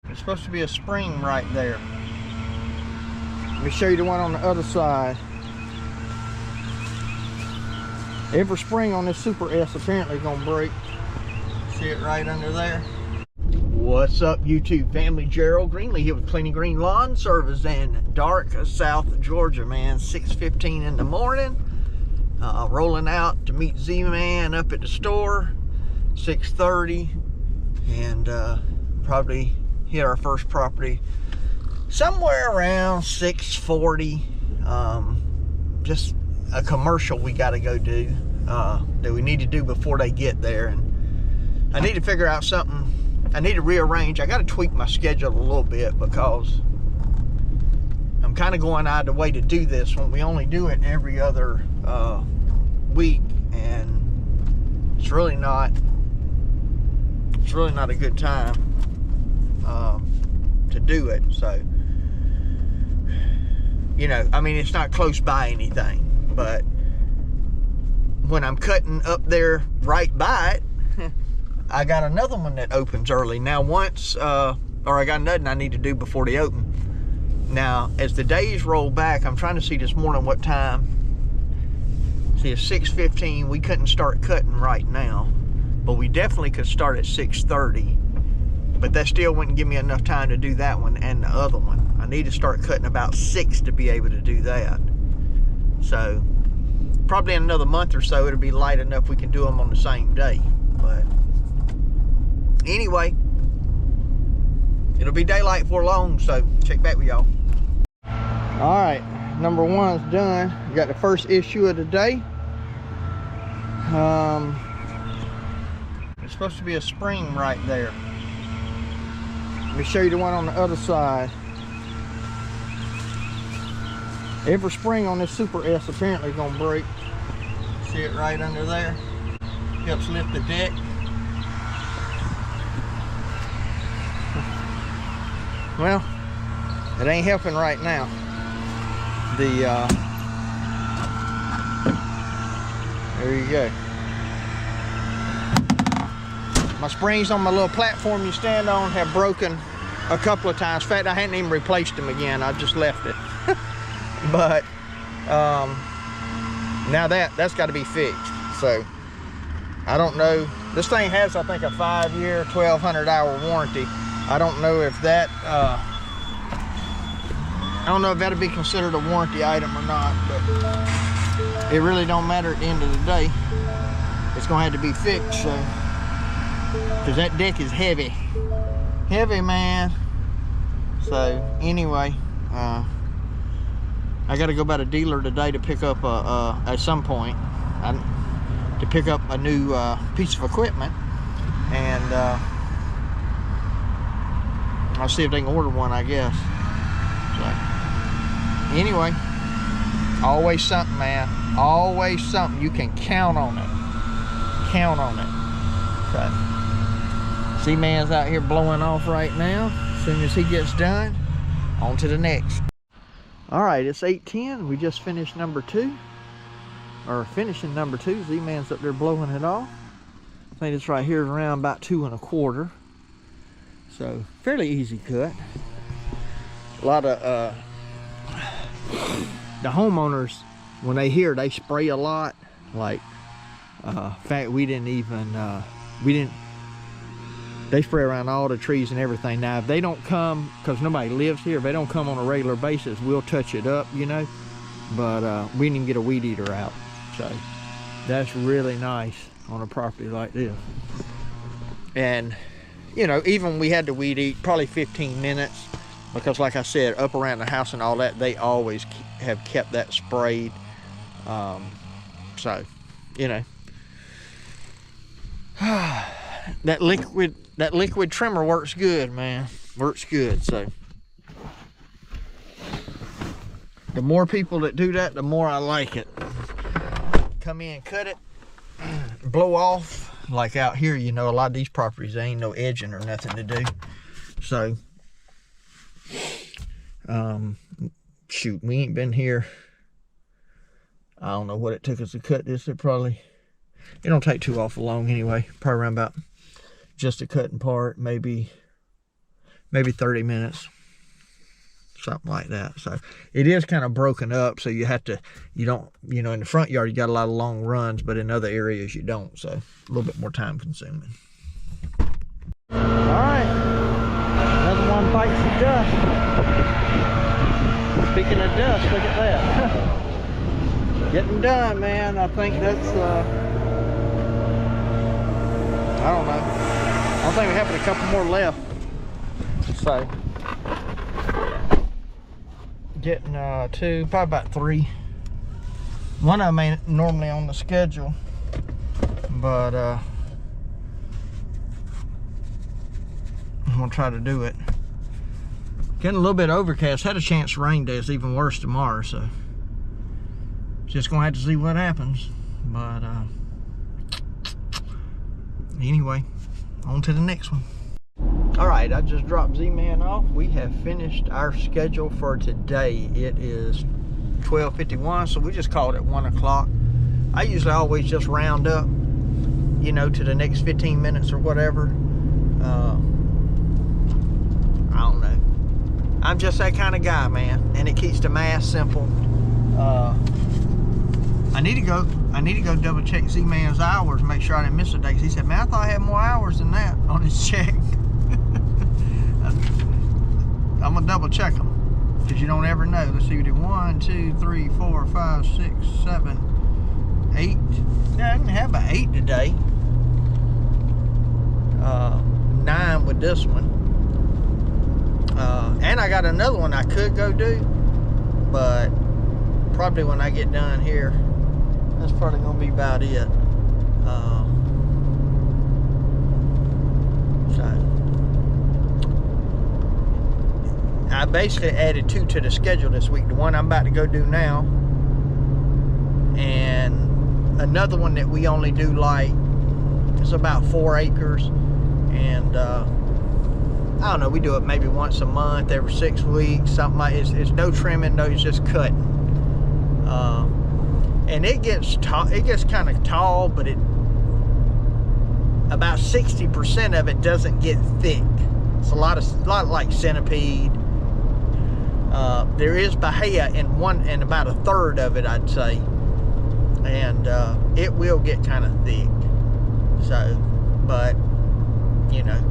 There's supposed to be a spring right there. Let me show you the one on the other side. Every spring on this Super S apparently is gonna break. See it right under there? What's up, YouTube family? Gerald Greenlee here with Clean & Green Lawn Service in dark South Georgia, man. 6:15 in the morning. Rolling out to meet Z-Man up at the store. 6:30, and probably hit our first property somewhere around 6:40. Just a commercial we got to go do that we need to do before they get there, and I need to figure out something. I need to rearrange. I got to tweak my schedule a little bit because I'm kind of going out of the way to do this when we only do it every other week, and it's really not a good time to do it. So, you know, I mean, it's not close by anything, but when I'm cutting up there right by it, I got another one that opens early. Now once, or I got nothing I need to do before they open. Now, as the days roll back, I'm trying to see this morning what time. See, it's 6:15. We couldn't start cutting right now, but we definitely could start at 6:30. But that still wouldn't give me enough time to do that one and the other one. I need to start cutting about 6 to be able to do that. So, probably in another month or so, it'll be light enough we can do them on the same day. But anyway, it'll be daylight for long, so check back with y'all. All right, number one's done. We got the first issue of the day. There's supposed to be a spring right there. Let me show you the one on the other side. Every spring on this Super S apparently is gonna break. See it right under there? Helps lift the deck. Well, it ain't helping right now. There you go. My springs on my little platform you stand on have broken a couple of times. In fact, I hadn't even replaced them again. I just left it. But now that's got to be fixed. So I don't know. This thing has, I think, a 5-year, 1,200-hour warranty. I don't know if that that'll be considered a warranty item or not, but it really don't matter at the end of the day. It's gonna have to be fixed, so, because that deck is heavy, man. So anyway, I got to go by the dealer today to pick up at some point to pick up a new piece of equipment, and I'll see if they can order one, I guess. So anyway, always something, man. Always something. You can count on it. Count on it. So, Z-Man's out here blowing off right now. As soon as he gets done, on to the next. All right, it's 8:10. We just finished number 2. Or finishing number 2. Z-Man's up there blowing it off. I think it's right here around about 2 1/4. So, fairly easy cut. A lot of the homeowners, when they hear, they spray a lot. Like, in fact, they spray around all the trees and everything. Now, if they don't come, because nobody lives here, if they don't come on a regular basis, we'll touch it up, you know. But we didn't even get a weed eater out. So, that's really nice on a property like this. And, you know, even we had to weed eat probably 15 minutes. Because like I said, up around the house and all that, they always have kept that sprayed. So, you know, that liquid trimmer works good, man. Works good. So the more people that do that, the more I like it. Come in, cut it, blow off. Like out here, you know, a lot of these properties, there ain't no edging or nothing to do. So shoot, we ain't been here. I don't know what it took us to cut this. It don't take too awful long anyway. Probably around about just a cutting part, maybe maybe 30 minutes. Something like that. So it is kind of broken up, so you don't, you know, in the front yard you got a lot of long runs, but in other areas you don't, so a little bit more time consuming. All right, another one bites the dust. Speaking of dust, look at that. Getting done, man. I think that's I don't know, I think we have a couple more left, so getting two, probably about three. One of them ain't normally on the schedule, but I'm gonna try to do it. Getting a little bit overcast. Had a chance to rain day. It's even worse tomorrow, so just gonna have to see what happens. But anyway, on to the next one. All right, I just dropped Z-Man off. We have finished our schedule for today. It is 12:51, so we just called it 1 o'clock. I usually always just round up, you know, to the next 15 minutes or whatever. I don't know. I'm just that kind of guy, man, and it keeps the math simple. I need to go double check Z-Man's hours, make sure I didn't miss a day. 'Cause he said, man, I thought I had more hours than that on his check. I'm gonna double check them, because you don't ever know. Let's see, we did 1, 2, 3, 4, 5, 6, 7, 8. Yeah, I didn't have about 8 today. 9 with this one. And I got another one I could go do, but probably when I get done here, that's probably gonna be about it. I basically added 2 to the schedule this week. The one I'm about to go do now, and another one that we only do, like, it's about 4 acres, and I don't know, we do it maybe once a month, every 6 weeks, something like it. It's no trimming, no, it's just cutting. And it gets kind of tall, but about 60% of it doesn't get thick. It's a lot like centipede. There is bahia in about a third of it, I'd say, and it will get kind of thick. So, but you know,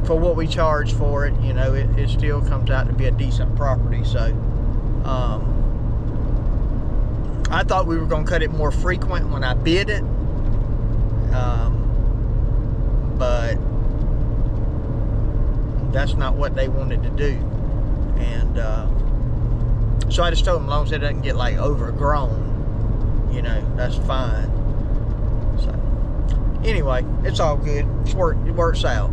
for what we charge for it, you know, it still comes out to be a decent property. So, I thought we were going to cut it more frequent when I bid it, but that's not what they wanted to do. And so I just told them, as long as it doesn't get like overgrown, you know, that's fine. So anyway, it's all good. It works out.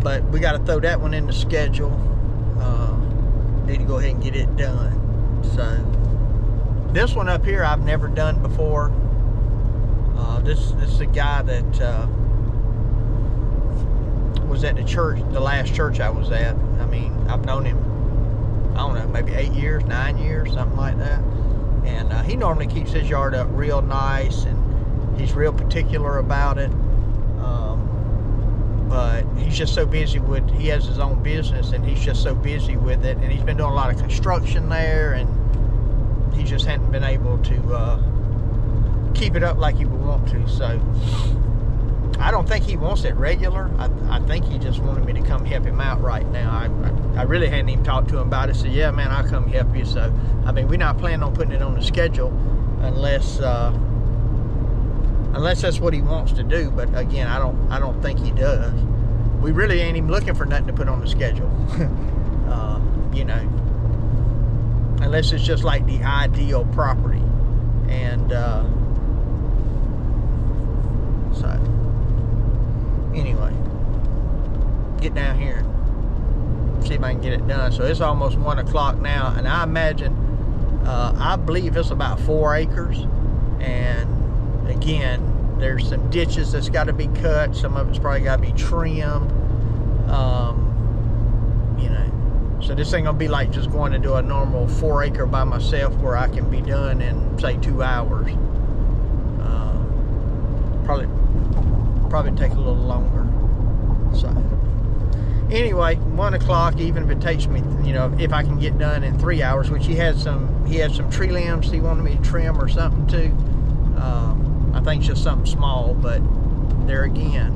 But we got to throw that one in the schedule. Need to go ahead and get it done. So this one up here I've never done before. This is the guy that was at the church, the last church I was at. I mean, I've known him, I don't know, maybe 8 years, 9 years, something like that. And he normally keeps his yard up real nice, and he's real particular about it. But he's just so busy he has his own business, and he's just so busy with it, and he's been doing a lot of construction there, and he just hadn't been able to keep it up like he would want to. So I don't think he wants it regular. I think he just wanted me to come help him out right now. I really hadn't even talked to him about it. So yeah, man, I'll come help you. So I mean, we're not planning on putting it on the schedule unless that's what he wants to do. But again, I don't think he does. We really ain't even looking for nothing to put on the schedule. You know, unless it's just like the ideal property. And so anyway, get down here and see if I can get it done. So it's almost 1 o'clock now, and I imagine, I believe it's about 4 acres. And again, there's some ditches that's got to be cut. Some of it's probably got to be trimmed. You know, so this ain't gonna be like just going to do a normal 4 acre by myself where I can be done in, say, 2 hours. Probably take a little longer. So anyway, 1 o'clock, even if it takes me, you know, if I can get done in 3 hours, which he had some tree limbs he wanted me to trim or something too. I think it's just something small, but there again,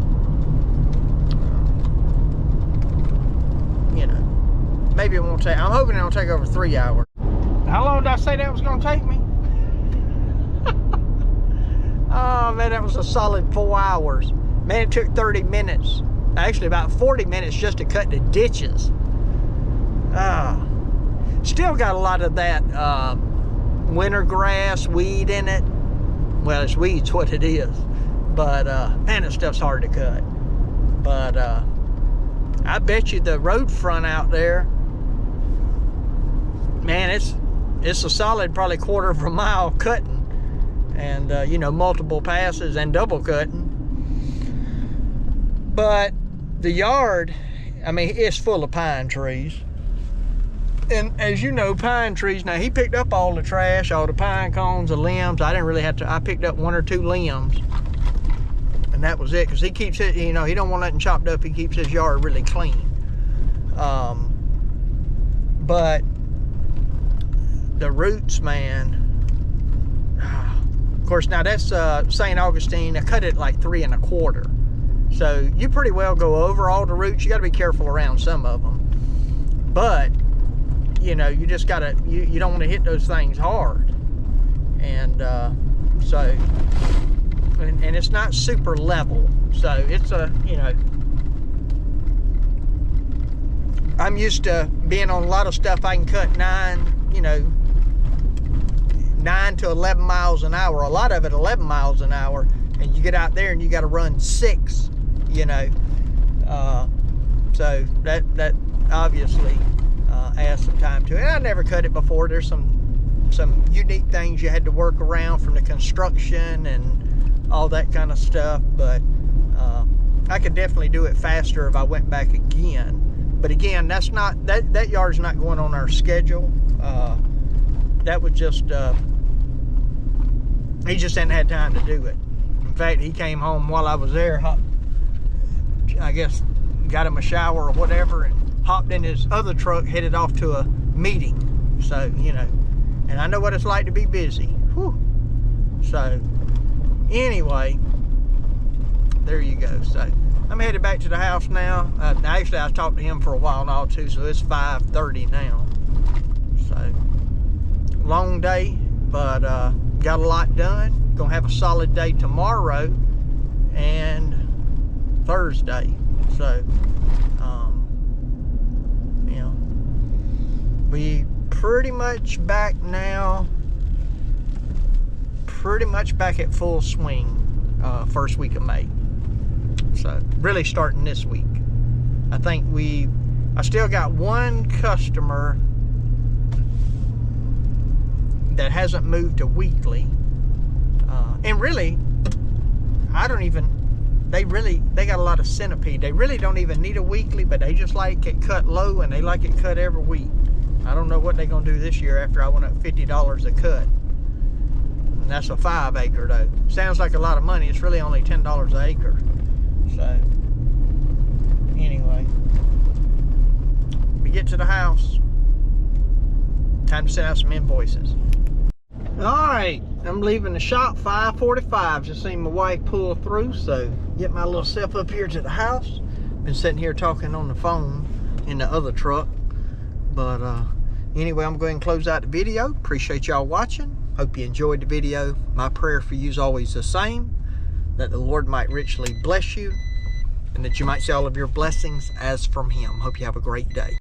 you know, maybe it won't take, I'm hoping it'll take over 3 hours. How long did I say that was going to take me? Oh man, that was a solid 4 hours. Man, it took 30 minutes. Actually about 40 minutes just to cut the ditches. Still got a lot of that winter grass, weed in it. Well, it's weed's what it is. But man, that stuff's hard to cut. But I bet you the road front out there, man, it's a solid probably quarter of a mile cutting. And you know, multiple passes and double cutting. But the yard, I mean, it's full of pine trees. And as you know, pine trees, now he picked up all the trash, all the pine cones, the limbs. I didn't really have to, I picked up 1 or 2 limbs. And that was it, because he keeps it, you know, he don't want nothing chopped up. He keeps his yard really clean. But the roots, man, of course, now that's St. Augustine. I cut it like 3 1/4. So you pretty well go over all the roots. You got to be careful around some of them. But, you know, you just got to, you don't want to hit those things hard. And so, and it's not super level. So it's a, you know, I'm used to being on a lot of stuff I can cut 9 to 11 miles an hour. A lot of it 11 miles an hour. And you get out there and you got to run 6. You know, so that obviously adds some time to it. And I never cut it before. There's some unique things you had to work around from the construction and all that kind of stuff. But I could definitely do it faster if I went back again. But again, that's not that yard's not going on our schedule. That would just he just hadn't had time to do it. In fact, he came home while I was there. I guess got him a shower or whatever and hopped in his other truck, headed off to a meeting. So, you know, and I know what it's like to be busy. Whew. So anyway, there you go. So I'm headed back to the house now. Actually, I talked to him for a while and all too, so it's 5:30 now. So long day, but got a lot done. Gonna have a solid day tomorrow and Thursday. So you know, we pretty much back now, pretty much back at full swing first week of May. So really starting this week. I think I still got one customer that hasn't moved to weekly. And really, they got a lot of centipede. They really don't even need a weekly, but they just like it cut low and they like it cut every week. I don't know what they're gonna do this year after I went up $50 a cut. And that's a 5 acre though. Sounds like a lot of money. It's really only $10 an acre. So, anyway, we get to the house. Time to send out some invoices. Alright, I'm leaving the shop 5:45. Just seen my wife pull through, so get my little self up here to the house. Been sitting here talking on the phone in the other truck. But anyway, I'm going to close out the video. Appreciate y'all watching. Hope you enjoyed the video. My prayer for you is always the same, that the Lord might richly bless you and that you might see all of your blessings as from Him. Hope you have a great day.